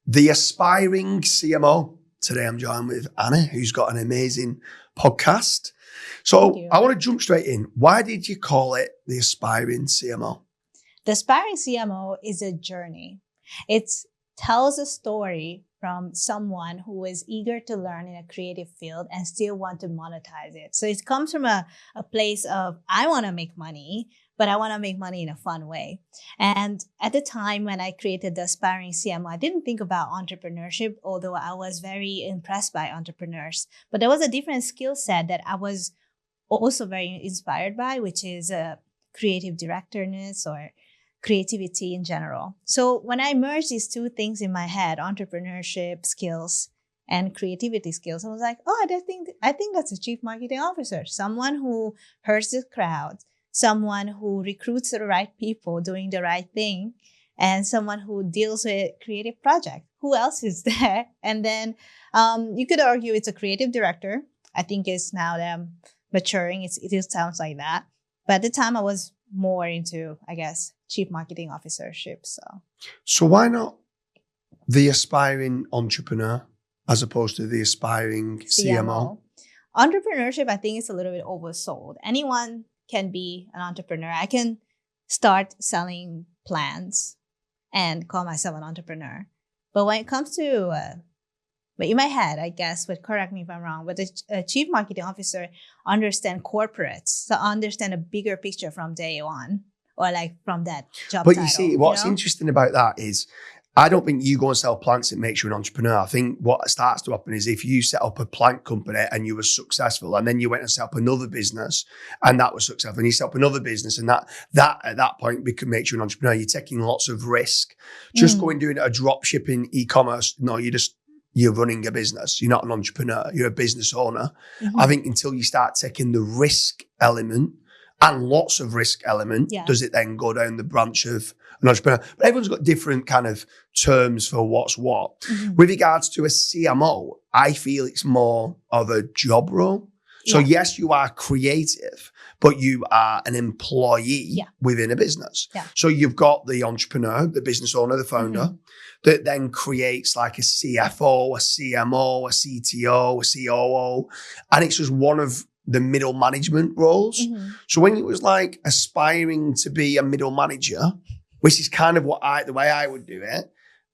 the aspiring CMO. Today I'm joined with Anna, who's got an amazing podcast. So I want to jump straight in. Why did you call it the aspiring CMO? The aspiring CMO is a journey. It tells a story from someone who is eager to learn in a creative field and still want to monetize it. So it comes from a place of, I want to make money, but I want to make money in a fun way. And at the time when I created the aspiring CMO, I didn't think about entrepreneurship, although I was very impressed by entrepreneurs. But there was a different skill set that I was also very inspired by, which is creative directorness or creativity in general. So when I merged these two things in my head, entrepreneurship skills and creativity skills, I was like, oh, I think that's a chief marketing officer, someone who herds the crowd, someone who recruits the right people doing the right thing, and someone who deals with creative projects. Who else is there? And then you could argue it's a creative director. I think it's now maturing. It sounds like that. But at the time I was more into, I guess, chief marketing officership. So why not the aspiring entrepreneur as opposed to the aspiring CMO? Entrepreneurship, I think, is a little bit oversold. Anyone can be an entrepreneur. I can start selling plants and call myself an entrepreneur. But when it comes to, but in my head, I guess, but correct me if I'm wrong, but a chief marketing officer understand corporates, so understand a bigger picture from day one, or like from that job But title, you see, what's interesting about that is, I don't think you go and sell plants, it makes you an entrepreneur. I think what starts to happen is if you set up a plant company and you were successful, and then you went and set up another business and that was successful, and you set up another business and that at that point makes you an entrepreneur. You're taking lots of risk. Just going doing a drop shipping e-commerce, no, you're running a business. You're not an entrepreneur. You're a business owner. I think until you start taking the risk element and lots of risk element, does it then go down the branch of an entrepreneur? But everyone's got different kind of terms for what's what. With regards to a CMO, I feel it's more of a job role. So yes, you are creative, but you are an employee within a business. So you've got the entrepreneur, the business owner, the founder, that then creates like a CFO, a CMO, a CTO, a COO, and it's just one of the middle management roles. So when it was like aspiring to be a middle manager, which is kind of the way I would do it,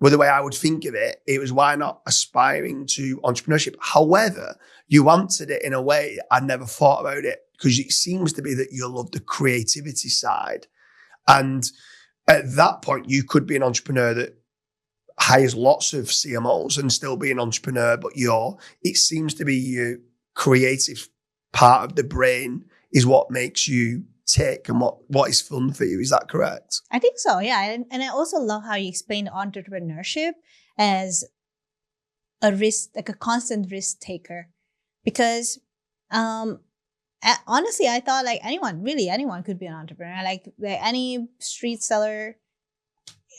well, the way I would think of it, it was why not aspiring to entrepreneurship. However, you answered it in a way I never thought about it, because it seems to be that you love the creativity side. And at that point, you could be an entrepreneur that hires lots of CMOs and still be an entrepreneur, but it seems to be your creative part of the brain is what makes you tick and what is fun for you. Is that correct? I think so, yeah. And I also love how you explained entrepreneurship as a risk, like a constant risk taker. Because honestly, I thought like anyone could be an entrepreneur. Like any street seller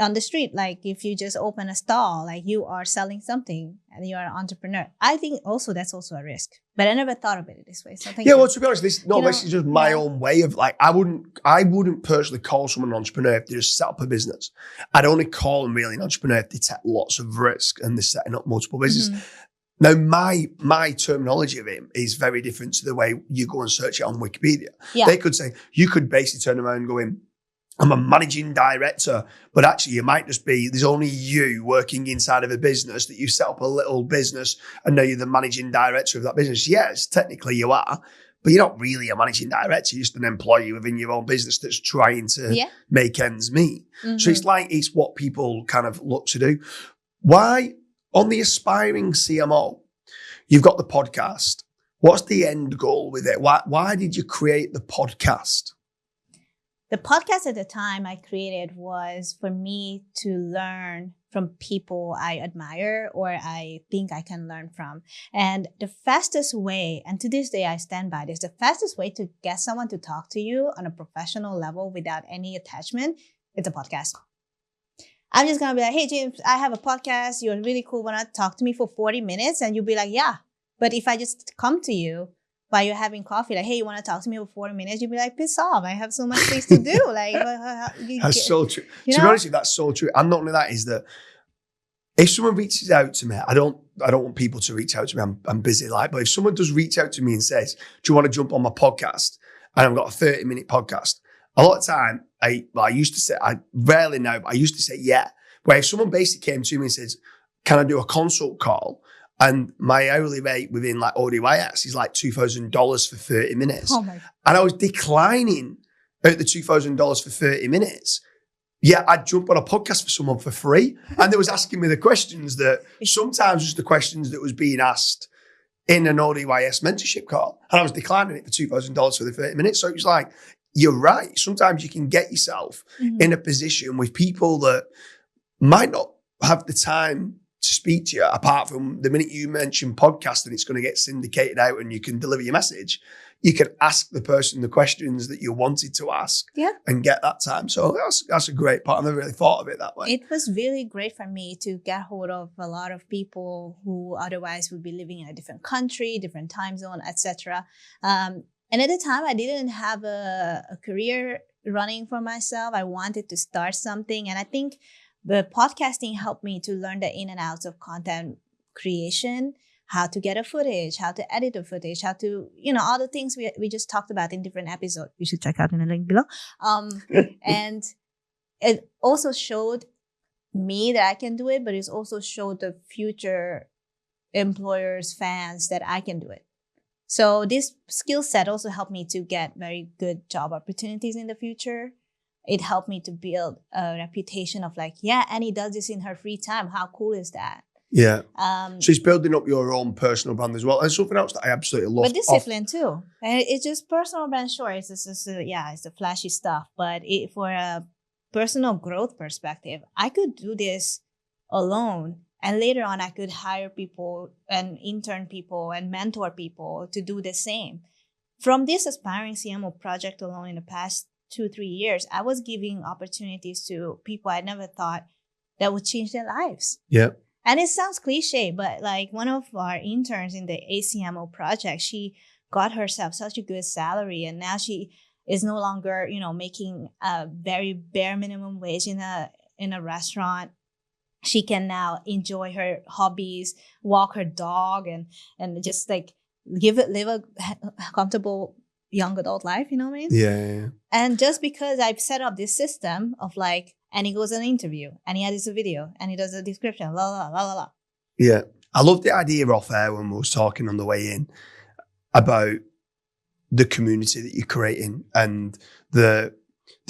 on the street, like if you just open a stall, like you are selling something and you are an entrepreneur. I think also that's also a risk, but I never thought of it this way. So well, to be honest, this is just my own way of like, I wouldn't personally call someone an entrepreneur if they just set up a business. I'd only call them really an entrepreneur if they take lots of risk and they're setting up multiple businesses. Now, my terminology of it is very different to the way you go and search it on Wikipedia. They could say, you could basically turn around and go in, I'm a managing director, but actually you might just be, there's only you working inside of a business that you set up a little business and now you're the managing director of that business. Yes, technically you are, but you're not really a managing director. You're just an employee within your own business that's trying to make ends meet. So it's what people kind of look to do. Why, on the aspiring CMO, you've got the podcast. What's the end goal with it? Why did you create the podcast? The podcast at the time I created was for me to learn from people I admire or I think I can learn from. And the fastest way, and to this day I stand by this, the fastest way to get someone to talk to you on a professional level without any attachment is a podcast. I'm just going to be like, hey, James, I have a podcast. You're really cool. Want to talk to me for 40 minutes? And you'll be like, yeah. But if I just come to you while you're having coffee, like, hey, you want to talk to me for 40 minutes? You'd be like, piss off. I have so much things to do. Like, that's so true. To be honest with you, that's so true. And not only that is that if someone reaches out to me, I don't want people to reach out to me. I'm busy, like, but if someone does reach out to me and says, "Do you want to jump on my podcast?" and I've got a 30-minute podcast, a lot of time I used to say, I rarely now, but I used to say yeah. Where if someone basically came to me and says, "Can I do a consult call?" and my hourly rate within like ODYS is like $2,000 for 30 minutes, Oh my God. and I was declining at the $2,000 for 30 minutes. Yeah, I'd jump on a podcast for someone for free. And they was asking me the questions that sometimes was the questions that was being asked in an ODYS mentorship call. And I was declining it for $2,000 for the 30 minutes. So it was like, you're right. Sometimes you can get yourself in a position with people that might not have the time to speak to you, apart from the minute you mention podcast and it's going to get syndicated out and you can deliver your message. You can ask the person the questions that you wanted to ask and get that time. So that's a great part. I've never really thought of it that way. It was really great for me to get hold of a lot of people who otherwise would be living in a different country, different time zone, etc. And at the time, I didn't have a career running for myself. I wanted to start something. And I think the podcasting helped me to learn the in and outs of content creation, how to get a footage, how to edit a footage, how to, all the things we just talked about in different episodes. You should check out in the link below. And it also showed me that I can do it, but it's also showed the future employers, fans that I can do it. So this skill set also helped me to get very good job opportunities in the future. It helped me to build a reputation of like, yeah, Annie does this in her free time. How cool is that? Yeah. So it's building up your own personal brand as well. And something else that I absolutely love. But discipline too. And it's just personal brand, sure. It's just, it's the flashy stuff. But for a personal growth perspective, I could do this alone. And later on, I could hire people and intern people and mentor people to do the same. From this aspiring CMO project alone in the past 2-3 years, I was giving opportunities to people I never thought that would change their lives. Yeah. And it sounds cliche, but like one of our interns in the ACMO project, she got herself such a good salary, and now she is no longer, making a very bare minimum wage in a restaurant. She can now enjoy her hobbies, walk her dog, and just like live a comfortable young adult life. You know what I mean? Yeah. And just because I've set up this system of like, and he goes on an interview, and he edits a video, and he does a description, la la la la la. Yeah, I love the idea off air when we was talking on the way in about the community that you're creating and the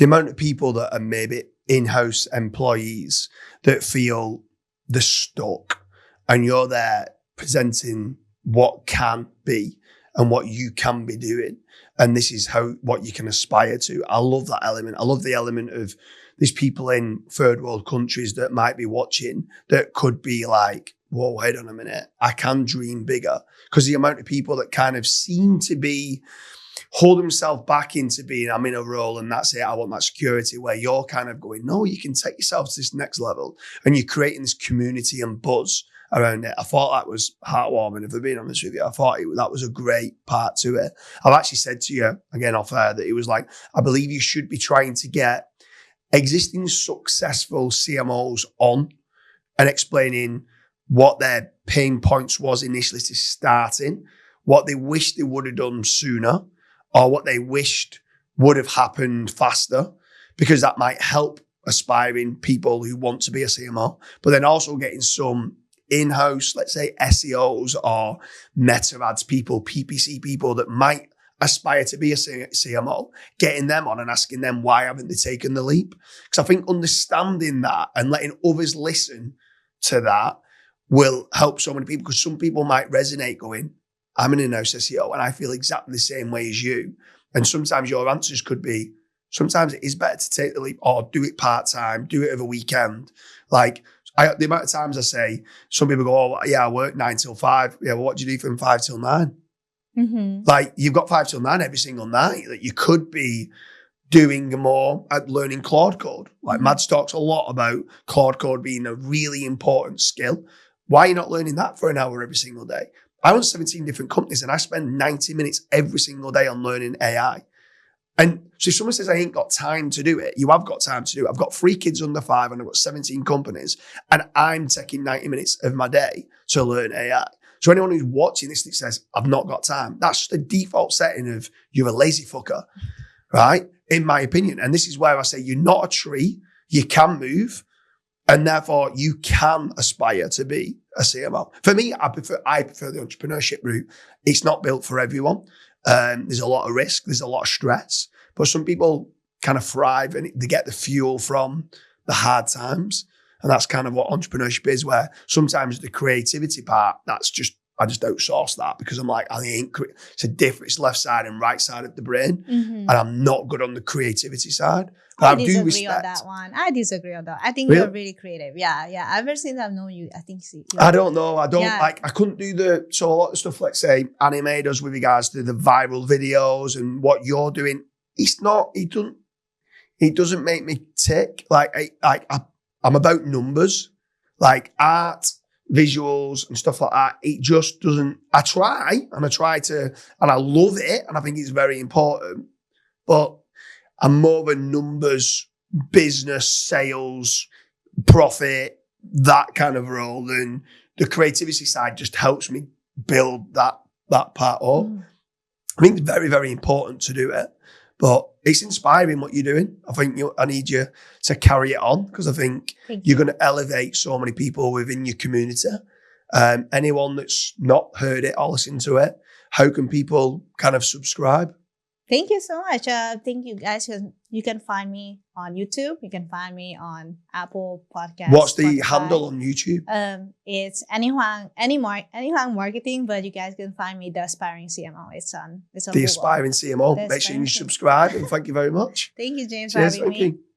amount of people that are maybe in-house employees that feel they're stuck, and you're there presenting what can be and what you can be doing, and this is what you can aspire to. I love that element. I love the element of there's people in third world countries that might be watching that could be like, whoa, wait on a minute, I can dream bigger. Because the amount of people that kind of seem to be hold themselves back into being, I'm in a role and that's it, I want that security, where you're kind of going, no, you can take yourself to this next level, and you're creating this community and buzz around it. I thought that was heartwarming, if I'm being honest with you. I thought that was a great part to it. I've actually said to you, again off air, that it was like, I believe you should be trying to get existing successful CMOs on and explaining what their pain points was initially to starting, what they wish they would have done sooner, or what they wished would have happened faster, because that might help aspiring people who want to be a CMO, but then also getting some in-house, let's say SEOs or meta ads people, PPC people that might aspire to be a CMO, getting them on and asking them why haven't they taken the leap? Because I think understanding that and letting others listen to that will help so many people, because some people might resonate going, I'm an in-house SEO and I feel exactly the same way as you. And sometimes your answers could be, sometimes it is better to take the leap or do it part-time, do it over a weekend. Like the amount of times I say, some people go, oh yeah, I work 9 till 5. Yeah, well, what do you do from 5 till 9? Mm-hmm. Like you've got 5 till 9 every single night that you could be doing more at learning Claude Code. Like Mads talks a lot about Claude Code being a really important skill. Why are you not learning that for an hour every single day? I own 17 different companies and I spend 90 minutes every single day on learning AI. And so if someone says, I ain't got time to do it, you have got time to do it. I've got 3 kids under 5 and I've got 17 companies and I'm taking 90 minutes of my day to learn AI. So anyone who's watching this that says, I've not got time, that's the default setting of you're a lazy fucker, right? In my opinion. And this is where I say you're not a tree, you can move, and therefore you can aspire to be a CMO. For me, I prefer the entrepreneurship route. It's not built for everyone. There's a lot of risk, there's a lot of stress, but some people kind of thrive and they get the fuel from the hard times. And that's kind of what entrepreneurship is, where sometimes the creativity part, I just outsource that because I'm like, it's it's left side and right side of the brain. And I'm not good on the creativity side. I disagree on that one. I disagree on that. I think you're really creative. Yeah. Ever since I've known you, I think I don't know. I couldn't do so a lot of stuff, let's say, anime does with regards to the viral videos and what you're doing. It doesn't make me tick. I'm about numbers, like art, visuals and stuff like that. It just doesn't, I try to, and I love it. And I think it's very important, but I'm more of a numbers, business, sales, profit, that kind of role. Than the creativity side just helps me build that part up. I think it's very, very important to do it, but it's inspiring what you're doing. I think I need you to carry it on because I think you're going to elevate so many people within your community. Anyone that's not heard it or listened to it, how can people kind of subscribe? Thank you so much. Thank you guys. You can find me on YouTube. You can find me on Apple Podcasts. What's the handle on YouTube? It's anyone marketing, but you guys can find me the Aspiring CMO. It's on the Aspiring CMO. Make sure you subscribe and thank you very much. Thank you, James, for having me.